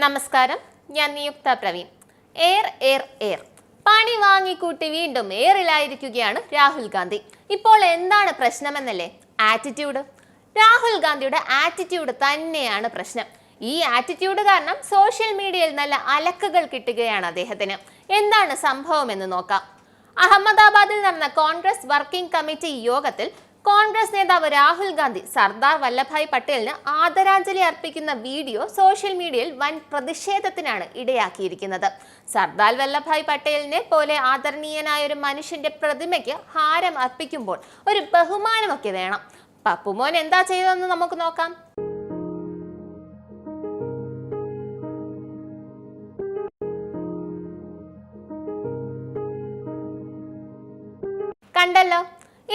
നമസ്കാരം, ഞാൻ നിയുക്ത പ്രവീൺ. എയർ എയർ എയർ പണി വാങ്ങിക്കൂട്ടി വീണ്ടും എയറിലായിരിക്കുകയാണ് രാഹുൽ ഗാന്ധി. ഇപ്പോൾ എന്താണ് പ്രശ്നമെന്നല്ലേ? ആറ്റിറ്റ്യൂഡ്. രാഹുൽ ഗാന്ധിയുടെ ആറ്റിറ്റ്യൂഡ് തന്നെയാണ് പ്രശ്നം. ഈ ആറ്റിറ്റ്യൂഡ് കാരണം സോഷ്യൽ മീഡിയയിൽ നല്ല അലക്കുകൾ കിട്ടുകയാണ് അദ്ദേഹത്തിന്. എന്താണ് സംഭവം എന്ന് നോക്കാം. അഹമ്മദാബാദിൽ നടന്ന കോൺഗ്രസ് വർക്കിംഗ് കമ്മിറ്റി യോഗത്തിൽ കോൺഗ്രസ് നേതാവ് രാഹുൽ ഗാന്ധി സർദാർ വല്ലഭായ് പട്ടേലിന് ആദരാഞ്ജലി അർപ്പിക്കുന്ന വീഡിയോ സോഷ്യൽ മീഡിയയിൽ വൻ പ്രതിഷേധത്തിനാണ് ഇടയാക്കിയിരിക്കുന്നത്. സർദാർ വല്ലഭായ് പട്ടേലിനെ പോലെ ആദരണീയനായ ഒരു മനുഷ്യന്റെ പ്രതിമയ്ക്ക് ഹാരം അർപ്പിക്കുമ്പോൾ ഒരു ബഹുമാനമൊക്കെ വേണം. പപ്പുമോൻ എന്താ ചെയ്തതെന്ന് നമുക്ക് നോക്കാം. കണ്ടല്ലോ,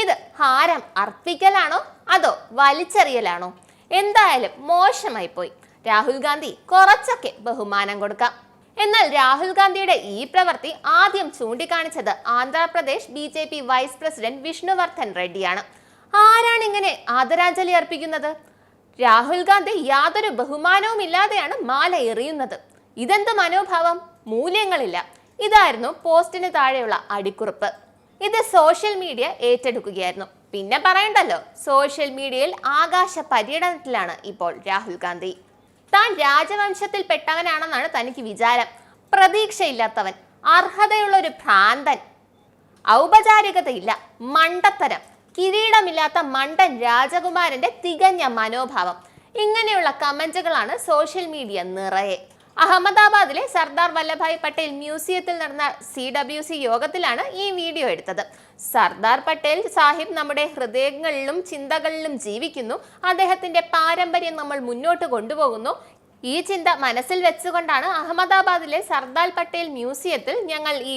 ഇത് ഹാരം അർപ്പിക്കലാണോ അതോ വലിച്ചെറിയലാണോ? എന്തായാലും മോശമായി പോയി. രാഹുൽ ഗാന്ധി കുറച്ചൊക്കെ ബഹുമാനം കൊടുക്കാം. എന്നാൽ രാഹുൽ ഗാന്ധിയുടെ ഈ പ്രവൃത്തി ആദ്യം ചൂണ്ടിക്കാണിച്ചത് Andhra Pradesh BJP vice president Vishnuvardhan റെഡ്ഡിയാണ്. ആരാണ് ഇങ്ങനെ ആദരാഞ്ജലി അർപ്പിക്കുന്നത്? രാഹുൽ ഗാന്ധി യാതൊരു ബഹുമാനവും ഇല്ലാതെയാണ് മാല എറിയുന്നത്. ഇതെന്ത് മനോഭാവം? മൂല്യങ്ങളില്ല. ഇതായിരുന്നു പോസ്റ്റിന് താഴെയുള്ള അടിക്കുറിപ്പ്. ഇത് സോഷ്യൽ മീഡിയ ഏറ്റെടുക്കുകയായിരുന്നു. പിന്നെ പറയണ്ടല്ലോ, സോഷ്യൽ മീഡിയയിൽ ആകാശ പര്യടനത്തിലാണ് ഇപ്പോൾ രാഹുൽ ഗാന്ധി. താൻ രാജവംശത്തിൽ പെട്ടവനാണെന്നാണ് തനിക്ക് വിചാരം. പ്രതീക്ഷയില്ലാത്തവൻ, അർഹതയുള്ള ഒരു ഭ്രാന്തൻ, ഔപചാരികതയില്ല, മണ്ടത്തരം, കിരീടമില്ലാത്ത മണ്ടൻ രാജകുമാരന്റെ തികഞ്ഞ മനോഭാവം. ഇങ്ങനെയുള്ള കമന്റുകളാണ് സോഷ്യൽ മീഡിയ നിറയെ. അഹമ്മദാബാദിലെ സർദാർ വല്ലഭായ് പട്ടേൽ മ്യൂസിയത്തിൽ നടന്ന CWC യോഗത്തിലാണ് ഈ വീഡിയോ എടുത്തത്. സർദാർ പട്ടേൽ സാഹിബ് നമ്മുടെ ഹൃദയങ്ങളിലും ചിന്തകളിലും ജീവിക്കുന്നു. അദ്ദേഹത്തിന്റെ പാരമ്പര്യം നമ്മൾ മുന്നോട്ട് കൊണ്ടുപോകുന്നു. ഈ ചിന്ത മനസ്സിൽ വെച്ചുകൊണ്ടാണ് അഹമ്മദാബാദിലെ സർദാർ പട്ടേൽ മ്യൂസിയത്തിൽ ഞങ്ങൾ ഈ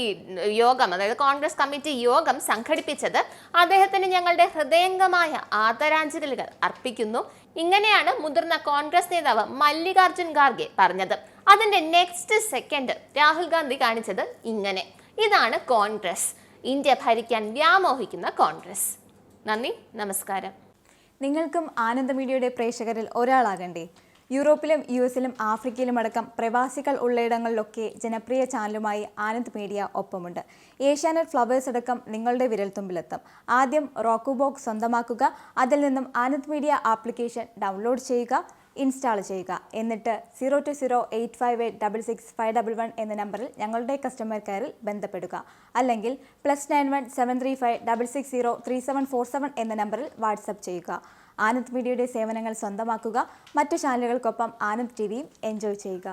യോഗം, അതായത് കോൺഗ്രസ് കമ്മിറ്റി യോഗം സംഘടിപ്പിച്ചത്. അദ്ദേഹത്തിന് ഞങ്ങളുടെ ഹൃദയംഗമായ ആദരാഞ്ജലികൾ അർപ്പിക്കുന്നു. ഇങ്ങനെയാണ് മുതിർന്ന കോൺഗ്രസ് നേതാവ് മല്ലികാർജുൻ ഖാർഗെ പറഞ്ഞത്. അതിന്റെ നെക്സ്റ്റ് സെക്കൻഡ് രാഹുൽ ഗാന്ധി കാണിച്ചത് ഇങ്ങനെ. ഇതാണ് കോൺഗ്രസ്, ഇന്ത്യ ഭരിക്കാൻ വ്യാമോഹിക്കുന്ന കോൺഗ്രസ്. നന്ദി, നമസ്കാരം. നിങ്ങൾക്കും ആനന്ദ മീഡിയയുടെ പ്രേക്ഷകരിൽ ഒരാളാകണ്ടേ? യൂറോപ്പിലും US-ലും ആഫ്രിക്കയിലും അടക്കം പ്രവാസികൾ ഉള്ളയിടങ്ങളിലൊക്കെ ജനപ്രിയ ചാനലുമായി ആനന്ദ് മീഡിയ ഒപ്പമുണ്ട്. ഏഷ്യാനെറ്റ് ഫ്ലവേഴ്സ് അടക്കം നിങ്ങളുടെ വിരൽത്തുമ്പിലെത്തും. ആദ്യം റോക്കു ബോക്സ് സ്വന്തമാക്കുക. അതിൽ നിന്നും ആനന്ദ് മീഡിയ ആപ്ലിക്കേഷൻ ഡൗൺലോഡ് ചെയ്യുക, ഇൻസ്റ്റാൾ ചെയ്യുക. എന്നിട്ട് 02085866511 എന്ന നമ്പറിൽ ഞങ്ങളുടെ കസ്റ്റമർ കെയറിൽ ബന്ധപ്പെടുക. അല്ലെങ്കിൽ +91 735 660 3747 എന്ന നമ്പറിൽ വാട്സപ്പ് ചെയ്യുക. ആനന്ദ് മീഡിയയുടെ സേവനങ്ങൾ സ്വന്തമാക്കുക. മറ്റു ചാനലുകൾക്കൊപ്പം ആനന്ദ് TVയും എൻജോയ് ചെയ്യുക.